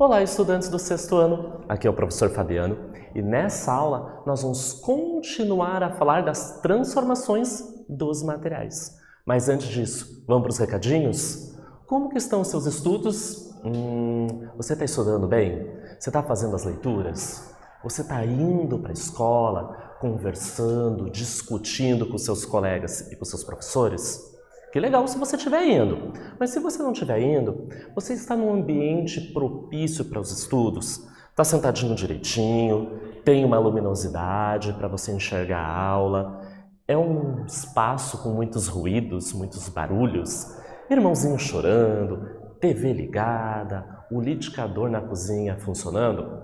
Olá, estudantes do sexto ano, aqui é o professor Fabiano e nessa aula nós vamos continuar a falar das transformações dos materiais. Mas antes disso, vamos para os recadinhos? Como que estão os seus estudos? Você está estudando bem? Você está fazendo as leituras? Você está indo para a escola, conversando, discutindo com seus colegas e com seus professores? Que legal se você estiver indo, mas se você não estiver indo, você está num ambiente propício para os estudos, está sentadinho direitinho, tem uma luminosidade para você enxergar a aula, é um espaço com muitos ruídos, muitos barulhos, irmãozinho chorando, TV ligada, o liquidificador na cozinha funcionando.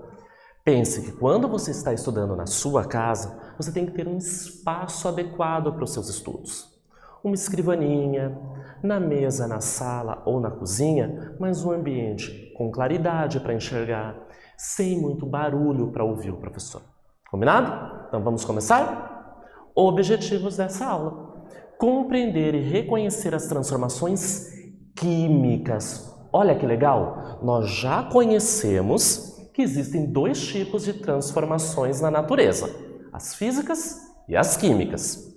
Pense que quando você está estudando na sua casa, você tem que ter um espaço adequado para os seus estudos. Uma escrivaninha, na mesa, na sala ou na cozinha, mas um ambiente com claridade para enxergar, sem muito barulho para ouvir o professor. Combinado? Então vamos começar? Objetivos dessa aula: compreender e reconhecer as transformações químicas. Olha que legal! Nós já conhecemos que existem dois tipos de transformações na natureza: as físicas e as químicas.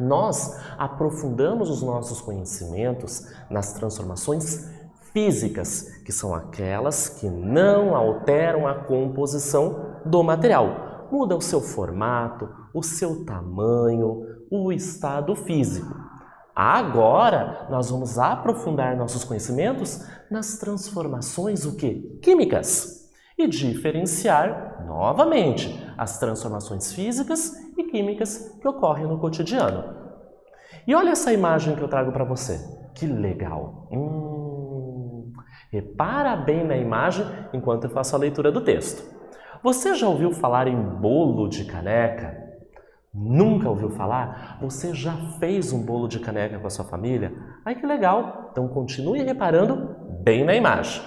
Nós aprofundamos os nossos conhecimentos nas transformações físicas, que são aquelas que não alteram a composição do material. Muda o seu formato, o seu tamanho, o estado físico. Agora, nós vamos aprofundar nossos conhecimentos nas transformações químicas e diferenciar novamente as transformações físicas e químicas que ocorrem no cotidiano. E olha essa imagem que eu trago para você. Que legal! Repara bem na imagem enquanto eu faço a leitura do texto. Você já ouviu falar em bolo de caneca? Nunca ouviu falar? Você já fez um bolo de caneca com a sua família? Ai, que legal! Então continue reparando bem na imagem.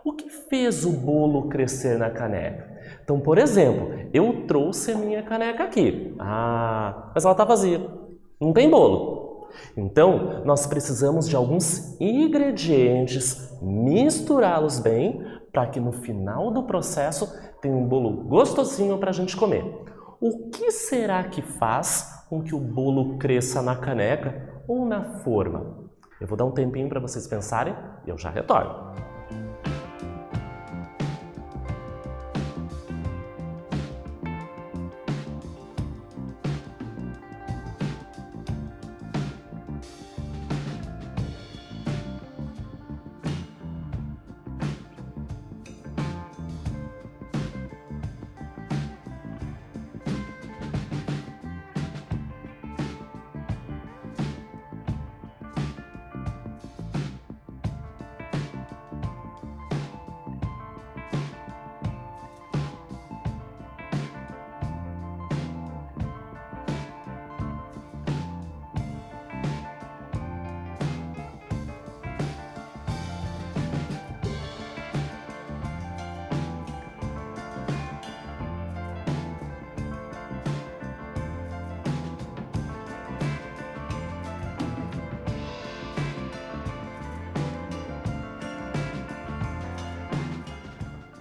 O que fez o bolo crescer na caneca? Então, por exemplo, eu trouxe a minha caneca aqui. Mas ela está vazia. Não tem bolo. Então, nós precisamos de alguns ingredientes, misturá-los bem, para que no final do processo tenha um bolo gostosinho para a gente comer. O que será que faz com que o bolo cresça na caneca ou na forma? Eu vou dar um tempinho para vocês pensarem e eu já retorno.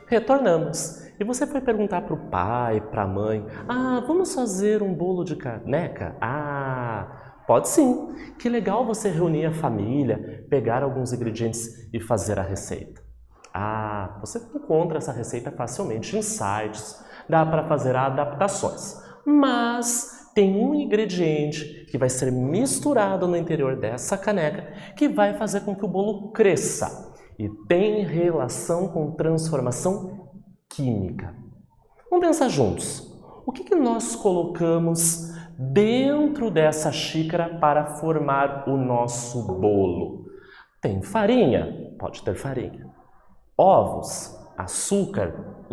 Retornamos. E você foi perguntar para o pai, para a mãe: vamos fazer um bolo de caneca? Pode sim. Que legal você reunir a família, pegar alguns ingredientes e fazer a receita. Você encontra essa receita facilmente em sites, dá para fazer adaptações. Mas tem um ingrediente que vai ser misturado no interior dessa caneca que vai fazer com que o bolo cresça. E tem relação com transformação química. Vamos pensar juntos. O que nós colocamos dentro dessa xícara para formar o nosso bolo? Tem farinha? Pode ter farinha. Ovos? Açúcar?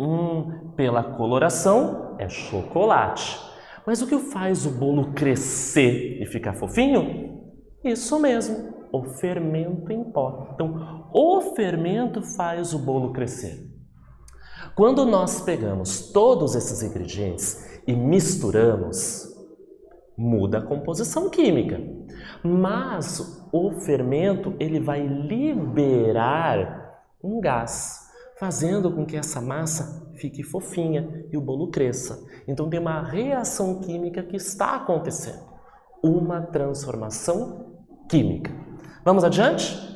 Pela coloração, é chocolate. Mas o que faz o bolo crescer e ficar fofinho? Isso mesmo. O fermento em pó. Então, o fermento faz o bolo crescer. Quando nós pegamos todos esses ingredientes e misturamos, muda a composição química. Mas o fermento, ele vai liberar um gás, fazendo com que essa massa fique fofinha e o bolo cresça. Então tem uma reação química que está acontecendo, uma transformação química. Vamos adiante?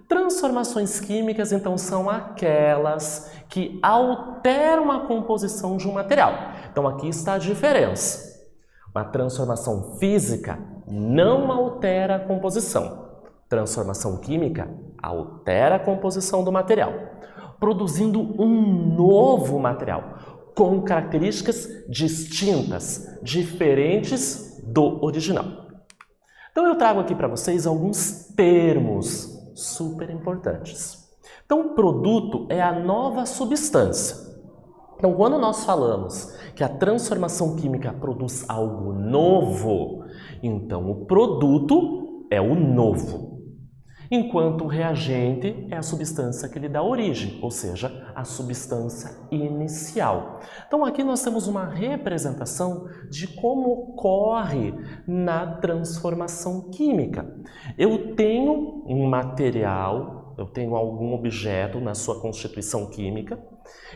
Transformações químicas, então, são aquelas que alteram a composição de um material. Então aqui está a diferença. Uma transformação física não altera a composição. Transformação química altera a composição do material, produzindo um novo material com características distintas, diferentes do original. Então eu trago aqui para vocês alguns termos super importantes. Então, produto é a nova substância. Então, quando nós falamos que a transformação química produz algo novo, então o produto é o novo, enquanto o reagente é a substância que lhe dá origem, ou seja, a substância inicial. Então aqui nós temos uma representação de como ocorre na transformação química. Eu tenho um material, eu tenho algum objeto na sua constituição química,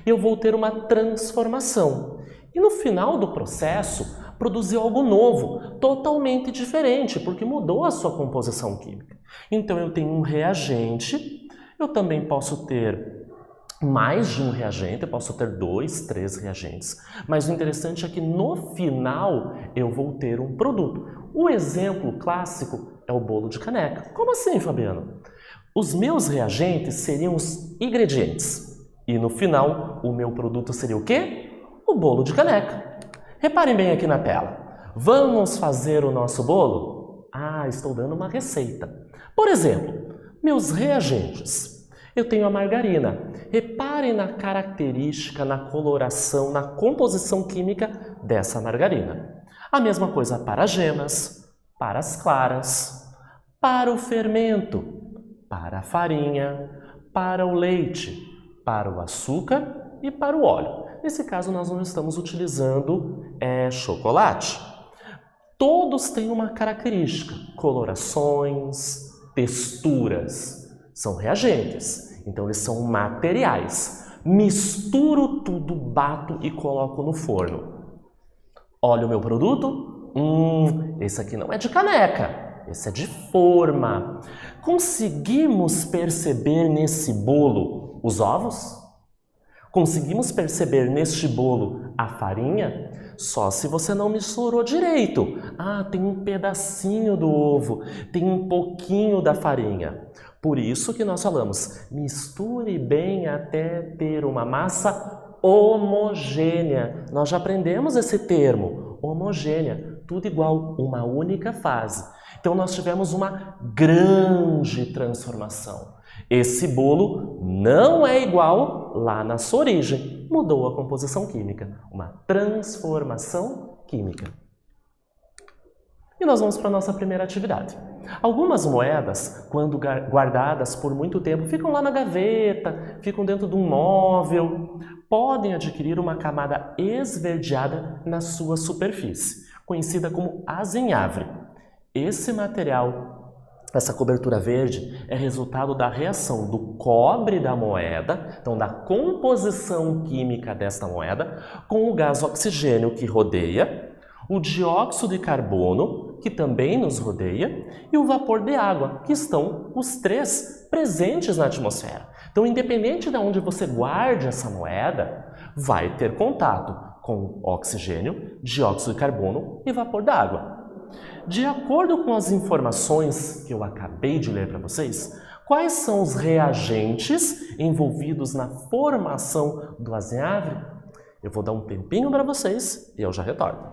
eu vou ter uma transformação. E no final do processo, produziu algo novo, totalmente diferente, porque mudou a sua composição química. Então eu tenho um reagente, eu também posso ter mais de um reagente, eu posso ter 2, 3 reagentes. Mas o interessante é que no final eu vou ter um produto. O exemplo clássico é o bolo de caneca. Como assim, Fabiano? Os meus reagentes seriam os ingredientes. E no final, o meu produto seria o quê? O bolo de caneca. Reparem bem aqui na tela. Vamos fazer o nosso bolo? Ah, estou dando uma receita. Por exemplo, meus reagentes. Eu tenho a margarina. Reparem na característica, na coloração, na composição química dessa margarina. A mesma coisa para as gemas, para as claras, para o fermento, para a farinha, para o leite, para o açúcar e para o óleo. Nesse caso, nós não estamos utilizando chocolate. Todos têm uma característica, colorações, texturas. São reagentes, então eles são materiais. Misturo tudo, bato e coloco no forno. Olha o meu produto? Esse aqui não é de caneca, esse é de forma. Conseguimos perceber nesse bolo os ovos? Conseguimos perceber neste bolo a farinha? Só se você não misturou direito. Ah, tem um pedacinho do ovo, tem um pouquinho da farinha. Por isso que nós falamos, misture bem até ter uma massa homogênea. Nós já aprendemos esse termo, homogênea, tudo igual, uma única fase. Então nós tivemos uma grande transformação. Esse bolo não é igual lá na sua origem, mudou a composição química, uma transformação química. E nós vamos para a nossa primeira atividade. Algumas moedas, quando guardadas por muito tempo, ficam lá na gaveta, ficam dentro de um móvel, podem adquirir uma camada esverdeada na sua superfície, conhecida como azenhavre. Esse material, essa cobertura verde, é resultado da reação do cobre da moeda, então da composição química desta moeda, com o gás oxigênio que rodeia, o dióxido de carbono, que também nos rodeia, e o vapor de água, que estão os três presentes na atmosfera. Então, independente de onde você guarde essa moeda, vai ter contato com oxigênio, dióxido de carbono e vapor da água. De acordo com as informações que eu acabei de ler para vocês, quais são os reagentes envolvidos na formação do azenhavre? Eu vou dar um tempinho para vocês e eu já retorno.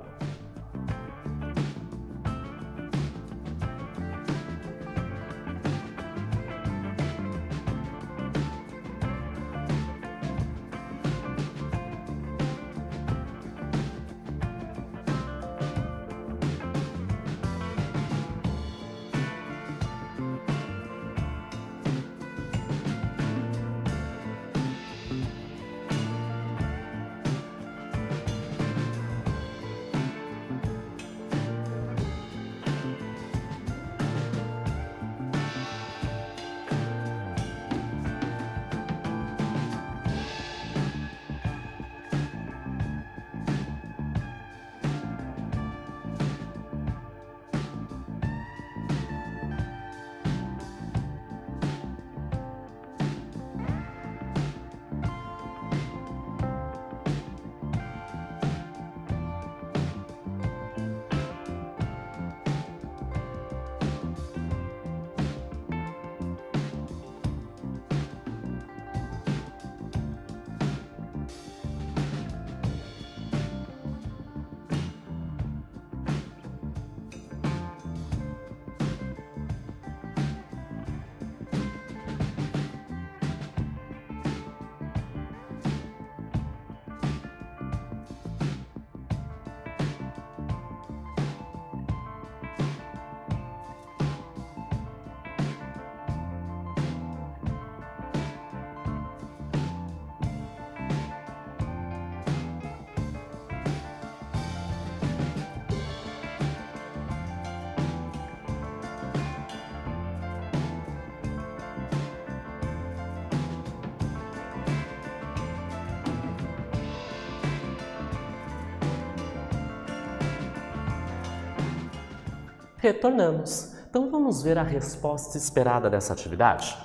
retornamos. Então vamos ver a resposta esperada dessa atividade?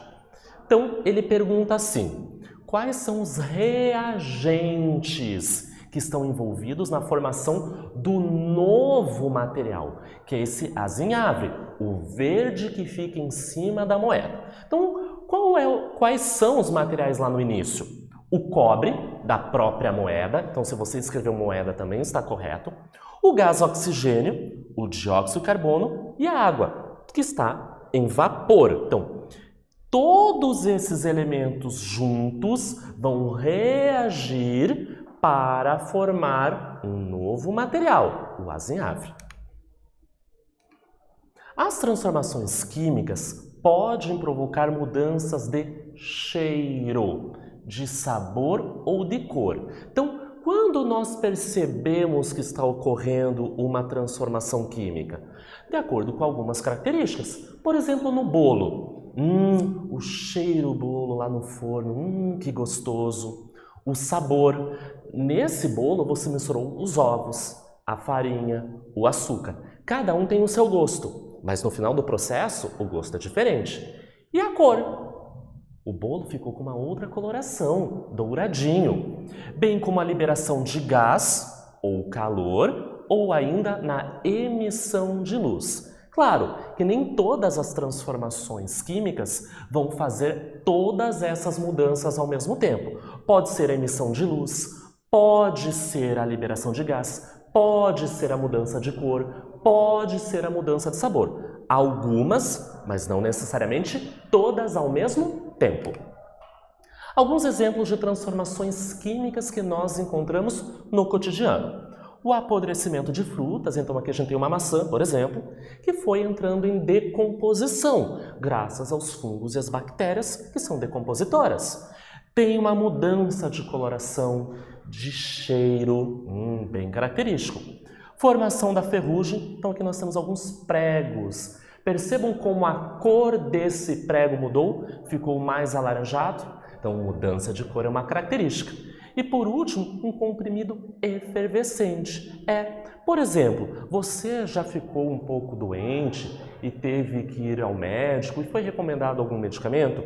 Então ele pergunta assim: quais são os reagentes que estão envolvidos na formação do novo material, que é esse azinhavre, o verde que fica em cima da moeda. Então, quais são os materiais lá no início? O cobre, da própria moeda, então se você escreveu moeda também está correto. O gás oxigênio, o dióxido de carbono e a água, que está em vapor. Então, todos esses elementos juntos vão reagir para formar um novo material, o azinhavre. As transformações químicas podem provocar mudanças de cheiro, de sabor ou de cor. Então, quando nós percebemos que está ocorrendo uma transformação química? De acordo com algumas características. Por exemplo, no bolo. O cheiro do bolo lá no forno, que gostoso. O sabor. Nesse bolo você misturou os ovos, a farinha, o açúcar. Cada um tem o seu gosto, mas no final do processo o gosto é diferente. E a cor? O bolo ficou com uma outra coloração, douradinho, bem como a liberação de gás ou calor, ou ainda na emissão de luz. Claro que nem todas as transformações químicas vão fazer todas essas mudanças ao mesmo tempo. Pode ser a emissão de luz, pode ser a liberação de gás, pode ser a mudança de cor, pode ser a mudança de sabor. Algumas, mas não necessariamente todas ao mesmo tempo. Alguns exemplos de transformações químicas que nós encontramos no cotidiano. O apodrecimento de frutas, então aqui a gente tem uma maçã, por exemplo, que foi entrando em decomposição, graças aos fungos e às bactérias que são decompositoras. Tem uma mudança de coloração, de cheiro, bem característico. Formação da ferrugem, então aqui nós temos alguns pregos. Percebam como a cor desse prego mudou, ficou mais alaranjado. Então, mudança de cor é uma característica. E por último, um comprimido efervescente. Por exemplo, você já ficou um pouco doente e teve que ir ao médico e foi recomendado algum medicamento?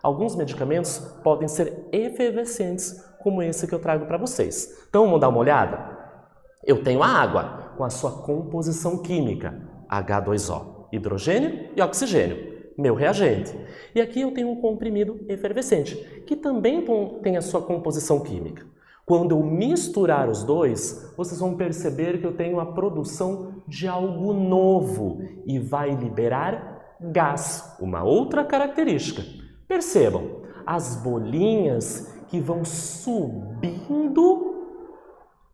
Alguns medicamentos podem ser efervescentes, como esse que eu trago para vocês. Então, vamos dar uma olhada? Eu tenho a água com a sua composição química, H2O, hidrogênio e oxigênio, meu reagente. E aqui eu tenho um comprimido efervescente, que também tem a sua composição química. Quando eu misturar os dois, vocês vão perceber que eu tenho a produção de algo novo e vai liberar gás, uma outra característica. Percebam, as bolinhas que vão subindo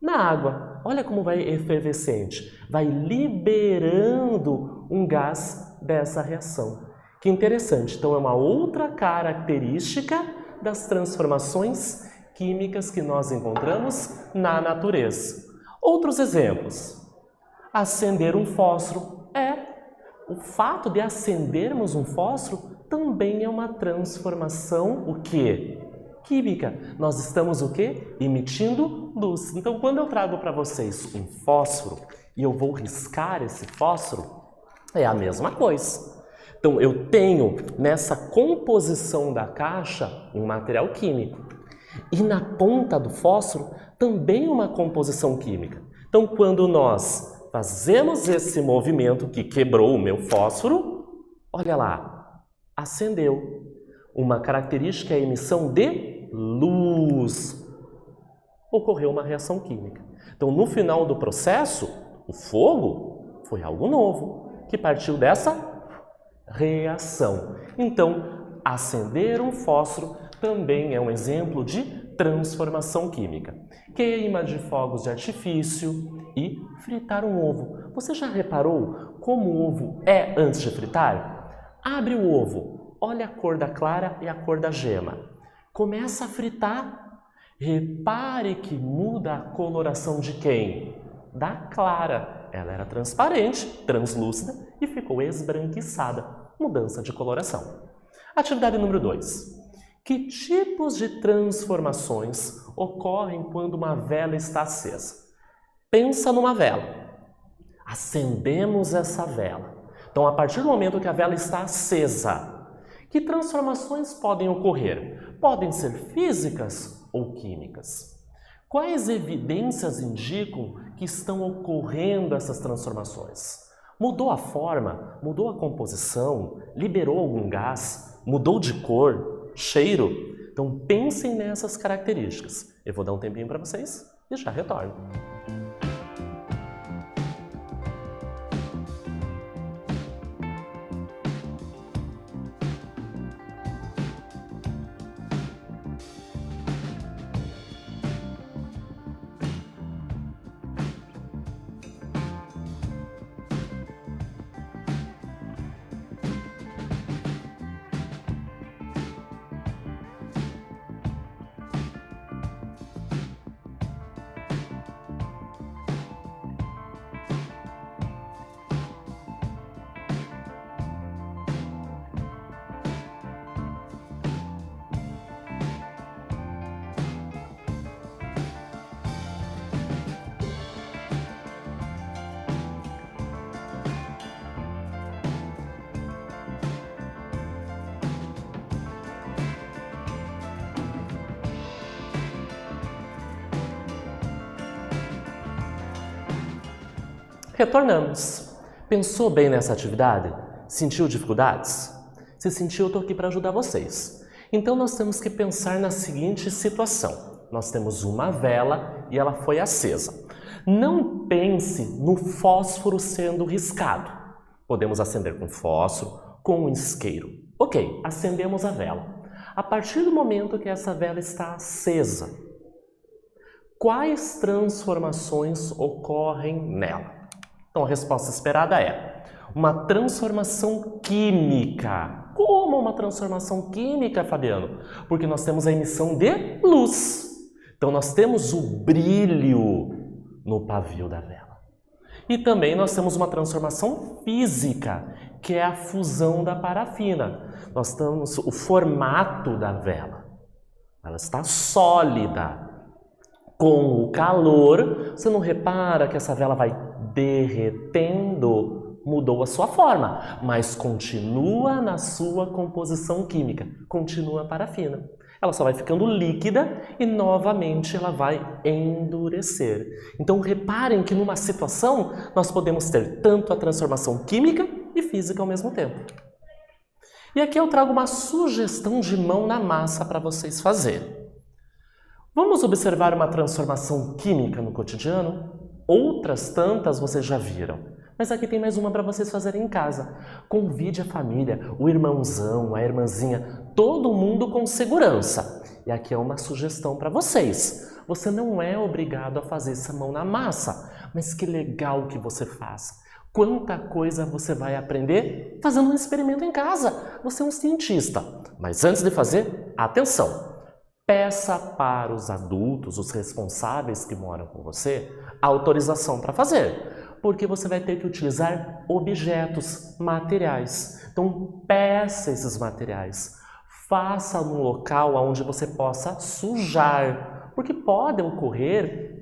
na água. Olha como vai efervescente, vai liberando um gás dessa reação. Que interessante, então é uma outra característica das transformações químicas que nós encontramos na natureza. Outros exemplos. Acender um fósforo. O fato de acendermos um fósforo também é uma transformação, o quê? Química. Nós estamos o quê? Emitindo luz. Então, quando eu trago para vocês um fósforo e eu vou riscar esse fósforo, é a mesma coisa. Então, eu tenho nessa composição da caixa um material químico. E na ponta do fósforo também uma composição química. Então, quando nós fazemos esse movimento que quebrou o meu fósforo, olha lá, acendeu. Uma característica é a emissão de luz. Ocorreu uma reação química. Então, no final do processo, o fogo foi algo novo, que partiu dessa reação. Então, acender um fósforo também é um exemplo de transformação química. Queima de fogos de artifício e fritar um ovo. Você já reparou como o ovo é antes de fritar? Abre o ovo, olha a cor da clara e a cor da gema. Começa a fritar. Repare que muda a coloração de quem? Da clara. Ela era transparente, translúcida e ficou esbranquiçada. Mudança de coloração. Atividade número 2. Que tipos de transformações ocorrem quando uma vela está acesa? Pensa numa vela. Acendemos essa vela. Então, a partir do momento que a vela está acesa, que transformações podem ocorrer? Podem ser físicas ou químicas. Quais evidências indicam que estão ocorrendo essas transformações? Mudou a forma? Mudou a composição? Liberou algum gás? Mudou de cor? Cheiro? Então pensem nessas características. Eu vou dar um tempinho para vocês e já retorno. Retornamos. Pensou bem nessa atividade? Sentiu dificuldades? Se sentiu, eu estou aqui para ajudar vocês. Então nós temos que pensar na seguinte situação. Nós temos uma vela e ela foi acesa. Não pense no fósforo sendo riscado. Podemos acender com fósforo, com um isqueiro. Ok, acendemos a vela. A partir do momento que essa vela está acesa, quais transformações ocorrem nela? Então a resposta esperada é uma transformação química. Como uma transformação química, Fabiano? Porque nós temos a emissão de luz. Então nós temos o brilho no pavio da vela. E também nós temos uma transformação física, que é a fusão da parafina. Nós temos o formato da vela. Ela está sólida. Com o calor, você não repara que essa vela vai derretendo, mudou a sua forma, mas continua na sua composição química, continua a parafina. Ela só vai ficando líquida e novamente ela vai endurecer. Então reparem que numa situação nós podemos ter tanto a transformação química e física ao mesmo tempo. E aqui eu trago uma sugestão de mão na massa para vocês fazerem. Vamos observar uma transformação química no cotidiano? Outras tantas vocês já viram, mas aqui tem mais uma para vocês fazerem em casa. Convide a família, o irmãozão, a irmãzinha, todo mundo com segurança. E aqui é uma sugestão para vocês. Você não é obrigado a fazer essa mão na massa, mas que legal que você faz. Quanta coisa você vai aprender fazendo um experimento em casa. Você é um cientista. Mas antes de fazer, atenção! Peça para os adultos, os responsáveis que moram com você, autorização para fazer, porque você vai ter que utilizar objetos, materiais. Então, peça esses materiais. Faça num local onde você possa sujar, porque pode ocorrer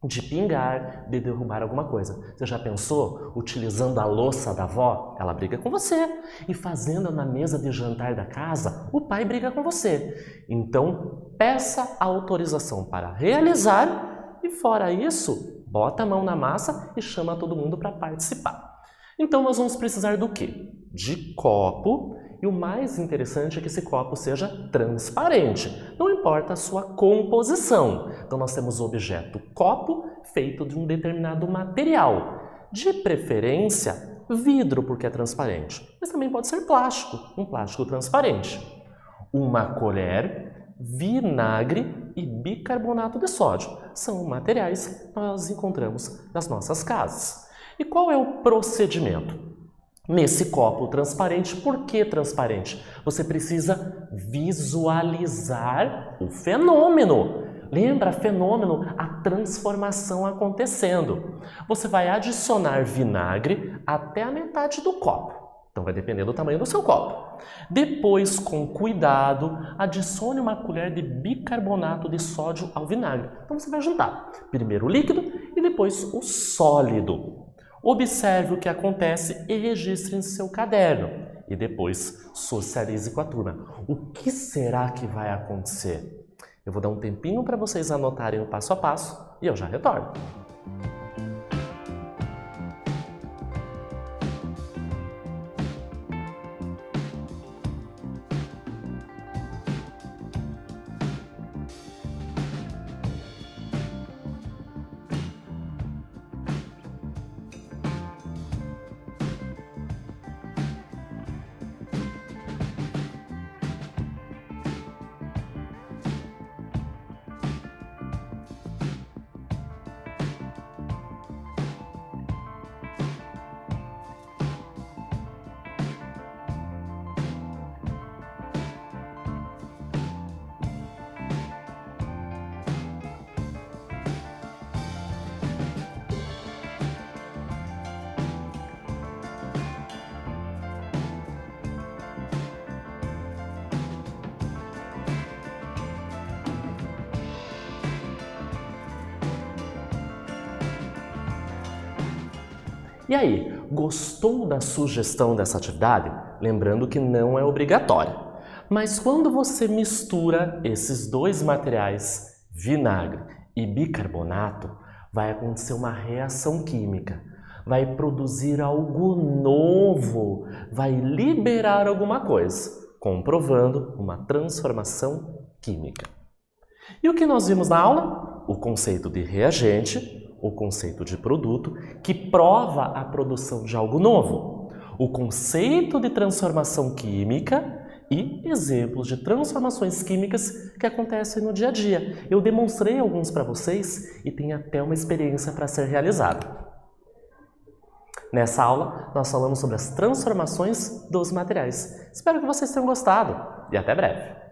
de pingar, de derrubar alguma coisa. Você já pensou? Utilizando a louça da avó, ela briga com você. E fazendo na mesa de jantar da casa, o pai briga com você. Então, peça autorização para realizar e, fora isso, bota a mão na massa e chama todo mundo para participar. Então, nós vamos precisar do quê? De copo. E o mais interessante é que esse copo seja transparente, não importa a sua composição. Então nós temos o objeto copo feito de um determinado material, de preferência vidro porque é transparente, mas também pode ser plástico, um plástico transparente. Uma colher, vinagre e bicarbonato de sódio são materiais que nós encontramos nas nossas casas. E qual é o procedimento? Nesse copo transparente, por que transparente? Você precisa visualizar o fenômeno. Lembra, fenômeno, a transformação acontecendo. Você vai adicionar vinagre até a metade do copo. Então vai depender do tamanho do seu copo. Depois, com cuidado, adicione uma colher de bicarbonato de sódio ao vinagre. Então você vai juntar primeiro o líquido e depois o sólido. Observe o que acontece e registre em seu caderno. E depois socialize com a turma. O que será que vai acontecer? Eu vou dar um tempinho para vocês anotarem o passo a passo e eu já retorno. E aí, gostou da sugestão dessa atividade? Lembrando que não é obrigatória. Mas quando você mistura esses dois materiais, vinagre e bicarbonato, vai acontecer uma reação química. Vai produzir algo novo, vai liberar alguma coisa, comprovando uma transformação química. E o que nós vimos na aula? O conceito de reagente, o conceito de produto, que prova a produção de algo novo, o conceito de transformação química e exemplos de transformações químicas que acontecem no dia a dia. Eu demonstrei alguns para vocês e tem até uma experiência para ser realizada. Nessa aula, nós falamos sobre as transformações dos materiais. Espero que vocês tenham gostado e até breve!